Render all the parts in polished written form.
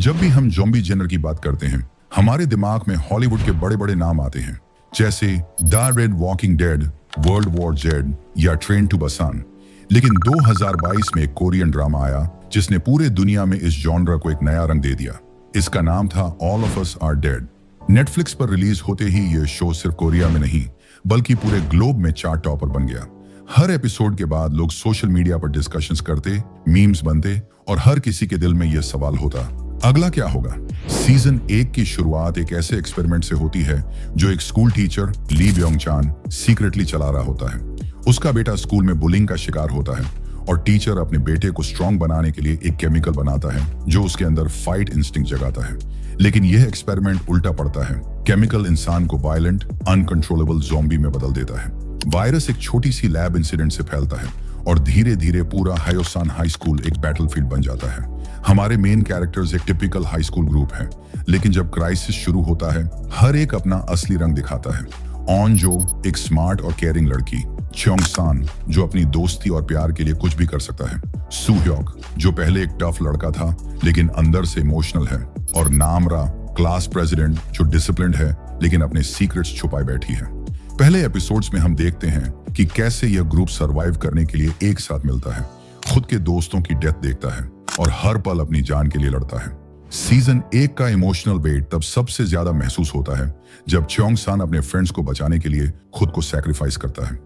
जब भी हम ज़ॉम्बी जेनर की बात करते हैं, हमारे दिमाग में हॉलीवुड के बड़े बड़े नाम आते हैं, जैसे the red walking dead, world war Z या ट्रेन टू बुसान। लेकिन 2022 में एक कोरियन ड्रामा आया जिसने पूरे दुनिया में इस जॉनर को एक नया रंग दे दिया। इसका नाम था All of Us Are Dead. Netflix पर रिलीज होते ही ये शो सिर्फ कोरिया में नहीं बल्कि पूरे ग्लोब में चार्ट टॉपर बन गया। हर एपिसोड के बाद लोग सोशल मीडिया पर डिस्कशंस करते, मीम्स बनते और हर किसी के दिल में यह सवाल होता, अगला क्या होगा। सीजन 1 की शुरुआत एक ऐसे एक्सपेरिमेंट से होती है जो एक स्कूल टीचर ली ब्योंग चान सीक्रेटली चला रहा होता है। उसका बेटा स्कूल में बुलिंग का शिकार होता है और टीचर अपने बेटे को स्ट्रांग बनाने के लिए एक केमिकल बनाता है जो उसके अंदर फाइट इंस्टिंक्ट जगाता है। लेकिन यह एक्सपेरिमेंट उल्टा पड़ता है। केमिकल इंसान को वायलेंट, अनकंट्रोलेबल ज़ॉम्बी में बदल देता है। वायरस एक छोटी सी लैब इंसिडेंट से फैलता है और धीरे धीरे पूरा हायोसान हाई स्कूल एक बैटलफील्ड बन जाता है। हमारे मेन कैरेक्टर्स एक टिपिकल हाई स्कूल ग्रुप है, लेकिन जब क्राइसिस शुरू होता है हर एक अपना असली रंग दिखाता है। ऑन जो एक स्मार्ट और केयरिंग लड़की, च्योंग सान जो अपनी दोस्ती और प्यार के लिए कुछ भी कर सकता है, सू ह्योक जो पहले एक टफ लड़का था लेकिन अंदर से इमोशनल है, और नामरा क्लास प्रेसिडेंट जो डिसिप्लिन्ड है लेकिन अपने सीक्रेट्स छुपाए बैठी है। पहले एपिसोड्स में हम देखते हैं कि कैसे यह ग्रुप सरवाइव करने के लिए एक साथ मिलता है, खुद के दोस्तों की डेथ देखता है और हर पल अपनी जान के लिए लड़ता है। सीजन 1 का इमोशनल वेट तब सबसे ज्यादा महसूस होता है जब च्योंग सान अपने फ्रेंड्स को बचाने के लिए खुद को सैक्रिफाइस करता है।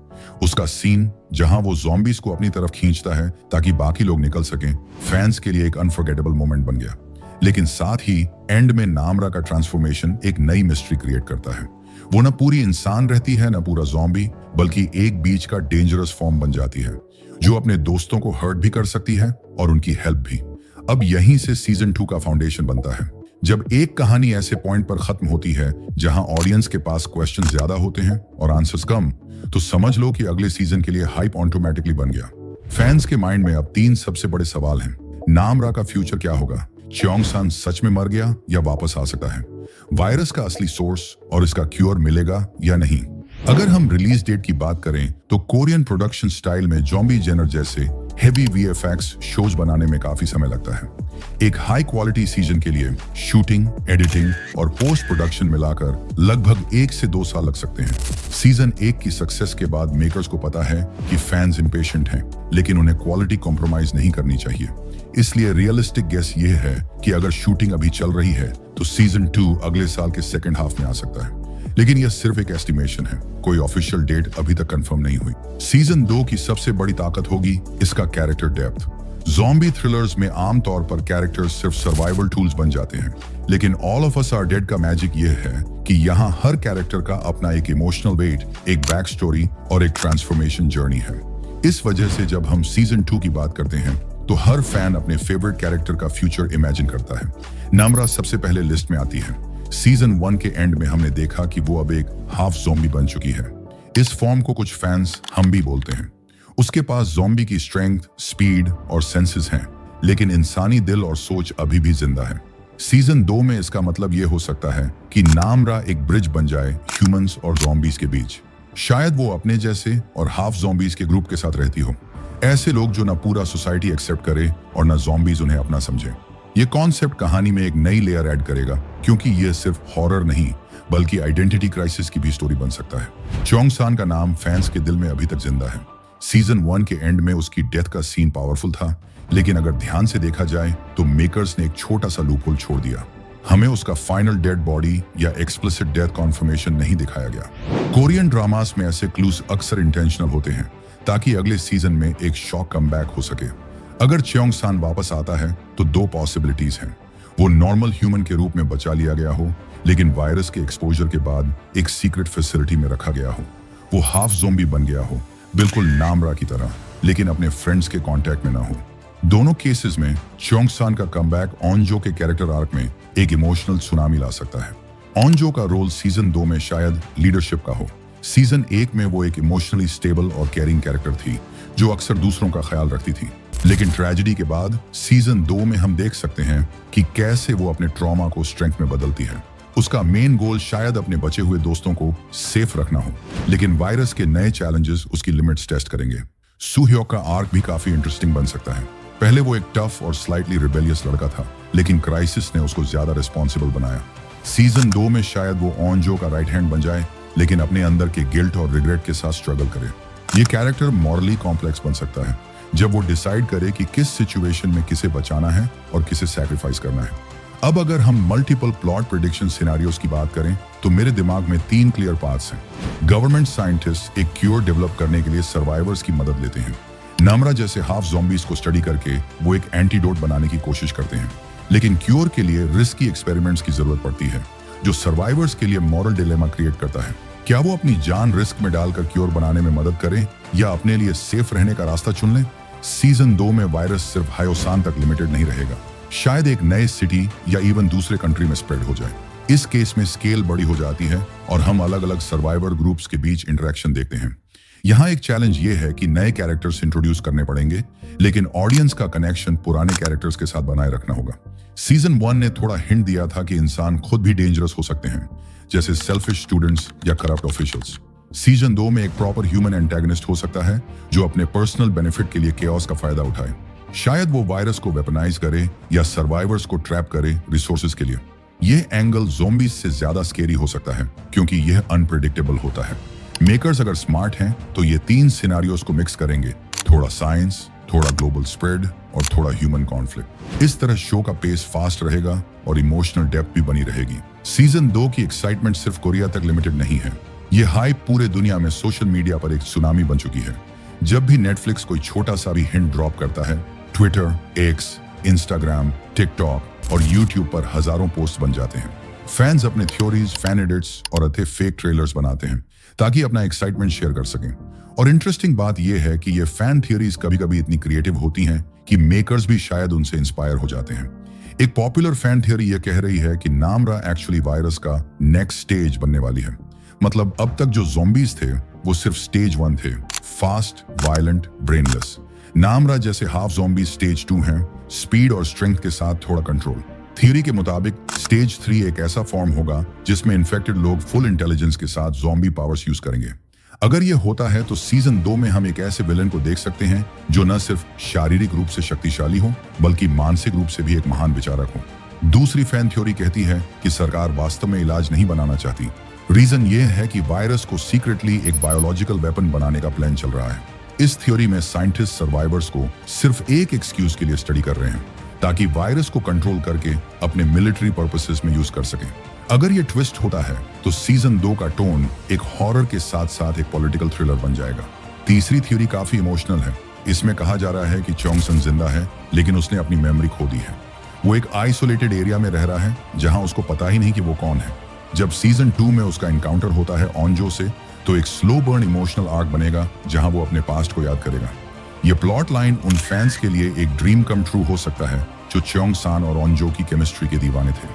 उसका सीन जहां वो ज़ॉम्बीज को अपनी तरफ खींचता है ताकि बाकी लोग निकल सकें, फैंस के लिए एक अनफॉरगेटेबल मोमेंट बन गया। लेकिन साथ ही एंड में नामरा का ट्रांसफॉर्मेशन एक नई मिस्ट्री क्रिएट करता है। वो न पूरी इंसान रहती है न पूरा ज़ॉम्बी, बल्कि एक बीच का डेंजरस फॉर्म बन जाती है जो अपने दोस्तों को हर्ट भी कर सकती है और उनकी हेल्प भी। अब यहीं से सीजन 2 का फाउंडेशन बनता है। जब एक कहानी ऐसे पॉइंट पर खत्म होती है जहां ऑडियंस के पास क्वेश्चन ज्यादा होते हैं और आंसर्स कम, तो समझ लो कि अगले सीजन के लिए हाइप ऑटोमेटिकली बन गया। फैंस के माइंड में अब 3 सबसे बड़े सवाल हैं। नामरा का फ्यूचर क्या होगा? च्योंग सान सच में मर गया या वापस आ सकता है? वायरस का असली सोर्स और इसका क्योर मिलेगा या नहीं? अगर हम रिलीज डेट की बात करें तो कोरियन प्रोडक्शन स्टाइल में ज़ॉम्बी जेनर जैसे हेवी वीएफएक्स शोज बनाने में काफी समय लगता है। एक हाई क्वालिटी सीजन के लिए शूटिंग, एडिटिंग और पोस्ट प्रोडक्शन मिलाकर लगभग 1 से 2 साल लग सकते हैं। सीजन 1 की सक्सेस के बाद मेकर्स को पता है कि फैंस इम्पेशेंट हैं, लेकिन उन्हें क्वालिटी कॉम्प्रोमाइज नहीं करनी चाहिए। इसलिए रियलिस्टिक गेस ये है कि अगर शूटिंग अभी चल रही है तो सीजन 2 अगले साल के सेकेंड हाफ में आ सकता है। लेकिन यह सिर्फ एक एस्टिमेशन है, कोई ऑफिशियल डेट अभी तक कंफर्म नहीं हुई। सीजन 2 की सबसे बड़ी ताकत होगी इसका कैरेक्टर डेप्थ। ज़ॉम्बी थ्रिलर्स में आमतौर पर कैरेक्टर्स सिर्फ सर्वाइवल टूल्स बन जाते हैं, लेकिन All of Us Are Dead का मैजिक यह है कि यहाँ हर कैरेक्टर का अपना एक इमोशनल वेट, एक बैक स्टोरी और एक ट्रांसफॉर्मेशन जर्नी है। इस वजह से जब हम सीजन 2 की बात करते हैं तो हर फैन अपने फेवरेट कैरेक्टर का फ्यूचर इमेजिन करता है। नामरा सबसे पहले लिस्ट में आती है। सीजन 1 के एंड में हमने देखा कि वो अब एक हाफ ज़ॉम्बी बन चुकी है। इस फॉर्म को कुछ फैंस हम भी बोलते हैं। उसके पास ज़ॉम्बी की स्ट्रेंथ, स्पीड और सेंसेस हैं, लेकिन इंसानी दिल और सोच अभी भी जिंदा है। सीजन 2 में इसका मतलब ये हो सकता है कि नामरा एक ब्रिज बन जाए ह्यूमंस और ज़ॉम्बीज के बीच। शायद वो अपने जैसे और हाफ ज़ॉम्बीज के ग्रुप के साथ रहती हो, ऐसे लोग जो ना पूरा सोसाइटी एक्सेप्ट करे और ना ज़ॉम्बीज उन्हें अपना समझे। ये कॉन्सेप्ट कहानी में एक नई लेयर ऐड करेगा, क्योंकि ये सिर्फ हॉरर नहीं बल्कि आइडेंटिटी क्राइसिस की भी स्टोरी बन सकता है। च्योंग सान का नाम फैंस के दिल में अभी तक जिंदा है। सीजन 1 के एंड में उसकी डेथ का सीन पावरफुल था, लेकिन अगर ध्यान से देखा जाए तो मेकर्स ने एक छोटा सा लूपहोल छोड़ दिया। हमें उसका फाइनल डेड बॉडी या एक्सप्लिसिट डेथ कॉन्फर्मेशन नहीं दिखाया गया। कोरियन ड्रामास में ऐसे क्लूज अक्सर इंटेंशनल होते हैं ताकि अगले सीजन में एक शॉक कमबैक हो सके। अगर च्योंग सान वापस आता है तो 2 पॉसिबिलिटीज हैं। वो नॉर्मल ह्यूमन के रूप में बचा लिया गया हो, लेकिन वायरस के एक्सपोजर के बाद एक सीक्रेट फैसिलिटी में रखा गया हो। वो हाफ ज़ॉम्बी बन गया हो, बिल्कुल नामरा की तरह, लेकिन अपने फ्रेंड्स के कांटेक्ट में ना हो। दोनों केसेस में च्योंग सान का कमबैक ऑनजो के कैरेक्टर आर्क में एक इमोशनल सुनामी ला सकता है। ऑनजो का रोल सीजन 2 में शायद लीडरशिप का हो। सीजन 1 में वो एक इमोशनली स्टेबल और केयरिंग कैरेक्टर थी जो अक्सर दूसरों का ख्याल रखती थी। लेकिन ट्रेजेडी के बाद सीजन 2 में हम देख सकते हैं कि कैसे वो अपने ट्रॉमा को स्ट्रेंथ में बदलती है। उसका मेन गोल शायद अपने बचे हुए दोस्तों को सेफ रखना हो, लेकिन वायरस के नए चैलेंजेस उसकी लिमिट्स टेस्ट करेंगे। सू ह्योक का आर्क भी काफी इंटरेस्टिंग बन सकता है। पहले वो एक टफ और स्लाइटली रिबेलियस लड़का था, लेकिन क्राइसिस ने उसको ज्यादा रिस्पॉन्सिबल बनाया। सीजन 2 में शायद वो ऑनजो का राइट हैंड बन जाए, लेकिन अपने अंदर के गिल्ट और रिग्रेट के साथ स्ट्रगल करे। ये कैरेक्टर मॉरली कॉम्प्लेक्स बन सकता है जब वो डिसाइड करे कि किस सिचुएशन में किसे बचाना है और किसे सैक्रिफाइस करना है। अब अगर हम मल्टीपल प्लॉट प्रेडिक्शन सिनेरियोस की बात करें तो मेरे दिमाग में 3 क्लियर पाथ्स हैं। गवर्नमेंट साइंटिस्ट एक क्योर डेवलप करने के लिए सर्वाइवर्स की मदद लेते हैं। नामरा जैसे हाफ ज़ॉम्बीज को स्टडी करके वो एक एंटीडोट बनाने की कोशिश करते हैं, लेकिन क्योर के लिए रिस्की एक्सपेरिमेंट्स की जरूरत पड़ती है, जो सर्वाइवर्स के लिए मॉरल डिलेमा क्रिएट करता है। क्या वो अपनी जान रिस्क में डालकर क्योर बनाने में मदद करें या अपने लिए सेफ रहने का रास्ता चुन लें? सीजन 2 में वायरस सिर्फ हायोसान तक लिमिटेड नहीं रहेगा, शायद एक नए सिटी या इवन दूसरे कंट्री में स्प्रेड हो जाए। इस केस में स्केल बड़ी हो जाती है और हम अलग अलग सर्वाइवर ग्रुप्स के बीच इंटरेक्शन देखते हैं। यहाँ एक चैलेंज ये है कि नए कैरेक्टर्स इंट्रोड्यूस करने पड़ेंगे, लेकिन ऑडियंस का कनेक्शन पुराने कैरेक्टर्स के साथ बनाए रखना होगा। सीजन 1 ने थोड़ा हिंट दिया था कि इंसान खुद भी डेंजरस हो सकते हैं, जैसे सेल्फिश स्टूडेंट्स या करप्ट ऑफिशियल्स। सीजन 2 में एक प्रॉपर ह्यूमन एंटेगनिस्ट हो सकता है जो अपने पर्सनल बेनिफिट के लिए केओस का फायदा उठाए। शायद वो वायरस को वेपनाइज करे या सर्वाइवर्स को ट्रैप करे रिसोर्सेज के लिए। यह एंगल ज़ॉम्बीज से ज्यादा स्केरी हो सकता है क्योंकि यह अनप्रेडिक्टेबल होता है। मेकर्स अगर स्मार्ट हैं तो ये 3 सिनेरियोस को मिक्स करेंगे, थोड़ा साइंस, थोड़ा ग्लोबल स्प्रेड और थोड़ा ह्यूमन कॉन्फ्लिक्ट। इस तरह शो का पेस फास्ट रहेगा और इमोशनल डेप्थ भी बनी रहेगी। सीजन 2 की एक्साइटमेंट सिर्फ कोरिया तक लिमिटेड नहीं है, ये हाइप पूरे दुनिया में सोशल मीडिया पर एक सुनामी बन चुकी है। जब भी नेटफ्लिक्स कोई छोटा सा भी हिंट ड्रॉप करता है, ट्विटर, एक्स, इंस्टाग्राम, टिकटॉक और यूट्यूब पर हजारों पोस्ट बन जाते हैं। फैंस अपने थ्योरीज, फैन एडिट्स और अथे फेक ट्रेलर्स बनाते हैं ताकि अपना एक्साइटमेंट शेयर कर सकें। और इंटरेस्टिंग बात यह है कि ये फैन थियरीज कभी-कभी इतनी क्रिएटिव होती हैं कि मेकर्स भी शायद उनसे इंस्पायर हो जाते हैं। एक पॉपुलर फैन थियरी यह कह रही है कि नामरा एक्चुअली वायरस का नेक्स्ट स्टेज बनने वाली है। मतलब अब तक जो ज़ॉम्बीज थे वो सिर्फ स्टेज 1 थे, फास्ट, वायलेंट, ब्रेनलेस। नामरा जैसे हाफ ज़ॉम्बीज स्टेज 2 हैं, स्पीड और स्ट्रेंथ के साथ थोड़ा कंट्रोल। थियरी के मुताबिक स्टेज 3 एक ऐसा फॉर्म होगा जिसमें इन्फेक्टेड लोग फुल इंटेलिजेंस के साथ ज़ॉम्बी पावर्स यूज करेंगे। अगर ये होता है तो सीजन 2 में हम एक ऐसे विलन को देख सकते हैं जो न सिर्फ शारीरिक रूप से शक्तिशाली हो बल्कि मानसिक रूप से भी एक महान विचारक हो। दूसरी फैन थ्योरी कहती है कि सरकार वास्तव में इलाज नहीं बनाना चाहती। रीजन ये है कि वायरस को सीक्रेटली एक बायोलॉजिकल वेपन बनाने का प्लान चल रहा है। इस थ्योरी में साइंटिस्ट सर्वाइवर्स को सिर्फ एक एक्सक्यूज के लिए स्टडी कर रहे हैं ताकि वायरस को कंट्रोल करके अपने मिलिट्री पर्पसेस में यूज कर सकें। अगर ये ट्विस्ट होता है तो सीजन 2 का टोन एक हॉरर के साथ साथ एक पॉलिटिकल थ्रिलर बन जाएगा। तीसरी थ्योरी काफी इमोशनल है। इसमें कहा जा रहा है कि चोंग-सन जिंदा है लेकिन उसने अपनी मेमोरी खो दी है। वो एक आइसोलेटेड एरिया में रह रहा है जहां उसको पता ही नहीं कि वो कौन है। जब सीजन 2 में उसका एनकाउंटर होता है ऑनजो से तो एक स्लो बर्न इमोशनल आर्क बनेगा जहां वो अपने पास्ट को याद करेगा। ये प्लॉट लाइन उन फैंस के लिए एक ड्रीम कम ट्रू हो सकता है जो चोंग-सान और ऑनजो की केमिस्ट्री के दीवाने थे।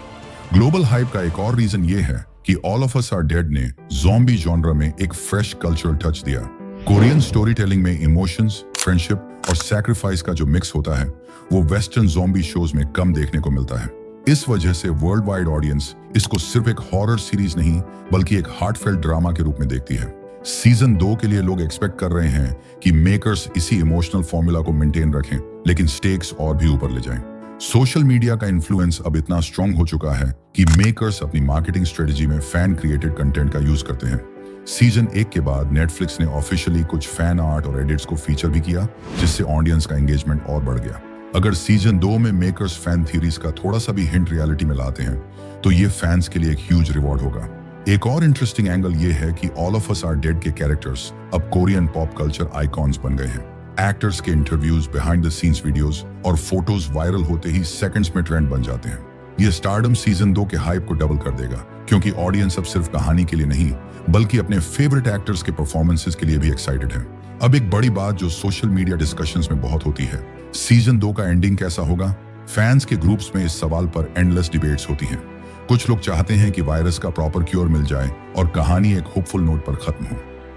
ग्लोबल हाइप का एक और रीजन ये है कि All of Us Are Dead ने ज़ॉम्बी जॉनरा में एक फ्रेश कल्चरल टच दिया। कोरियन स्टोरी टेलिंग में इमोशंस, फ्रेंडशिप और सैक्रिफाइस का जो मिक्स होता है वो वेस्टर्न ज़ॉम्बी शोज में कम देखने को मिलता है। इस वजह से वर्ल्ड वाइड ऑडियंस इसको सिर्फ एक हॉरर सीरीज नहीं बल्कि एक हार्टफेल्ट ड्रामा के रूप में देखती है। सीजन 2 के लिए लोग एक्सपेक्ट कर रहे हैं कि मेकर्स इसी इमोशनल फॉर्मूला को मेंटेन रखें लेकिन स्टेक्स और भी ऊपर ले जाएं। सोशल मीडिया का इन्फ्लुएंस अब इतना स्ट्रांग हो चुका है कि मेकर्स अपनी मार्केटिंग स्ट्रेटजी में फैन क्रिएटेड कंटेंट का यूज करते हैं। सीजन 1 के बाद नेटफ्लिक्स ने ऑफिशियली कुछ फैन आर्ट और एडिट्स को फीचर भी किया जिससे ऑडियंस का एंगेजमेंट और बढ़ गया। अगर सीजन 2 में मेकर्स फैन थ्योरीज का थोड़ा सा भी हिंट रियलिटी में लाते हैं तो ये फैंस के लिए एक ह्यूज रिवॉर्ड होगा। एक और इंटरेस्टिंग एंगल ये है कि All of Us Are Dead के कैरेक्टर्स अब कोरियन पॉप कल्चर आइकॉन्स बन गए हैं। एक्टर्स के interviews, behind the scenes videos और फोटोज वायरल होते ही सेकंड्स में ट्रेंड बन जाते हैं। ये स्टारडम सीजन 2 के हाइप को डबल कर देगा क्योंकि ऑडियंस अब सिर्फ कहानी के लिए नहीं बल्कि अपने फेवरेट एक्टर्स के परफॉर्मेंसेस के लिए भी एक्साइटेड है। अब एक बड़ी बात जो सोशल मीडिया डिस्कशंस में बहुत होती है, सीजन 2 का एंडिंग कैसा होगा? फैंस के ग्रुप्स में इस सवाल पर एंडलेस डिबेट्स होती हैं। कुछ लोग चाहते हैं कि वायरस का प्रॉपर क्योर मिल जाए और कहानी एक होपफुल नोट पर खत्म हो।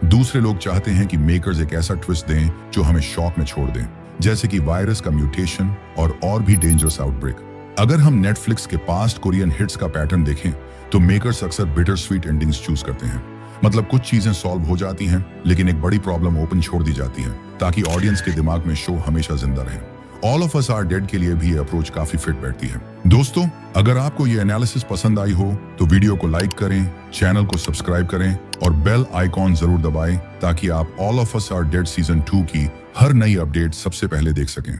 दूसरे लोग चाहते हैं कि मेकर्स एक ऐसा ट्विस्ट दें जो हमें शॉक में छोड़ दें, जैसे कि वायरस का म्यूटेशन और भी डेंजरस आउटब्रेक। अगर हम नेटफ्लिक्स के पास्ट कोरियन हिट्स का पैटर्न देखें तो मेकर्स अक्सर बिटर स्वीट एंडिंग्स चूज करते हैं। मतलब कुछ चीजें सॉल्व हो जाती हैं लेकिन एक बड़ी प्रॉब्लम ओपन छोड़ दी जाती है ताकि ऑडियंस के दिमाग में शो हमेशा जिंदा रहे। All of Us Are Dead के लिए भी ये अप्रोच काफी फिट बैठती है। दोस्तों, अगर आपको ये एनालिसिस पसंद आई हो तो वीडियो को लाइक करें, चैनल को सब्सक्राइब करें और बेल आइकॉन जरूर दबाएं ताकि आप All of Us Are Dead season 2 की हर नई अपडेट सबसे पहले देख सकें।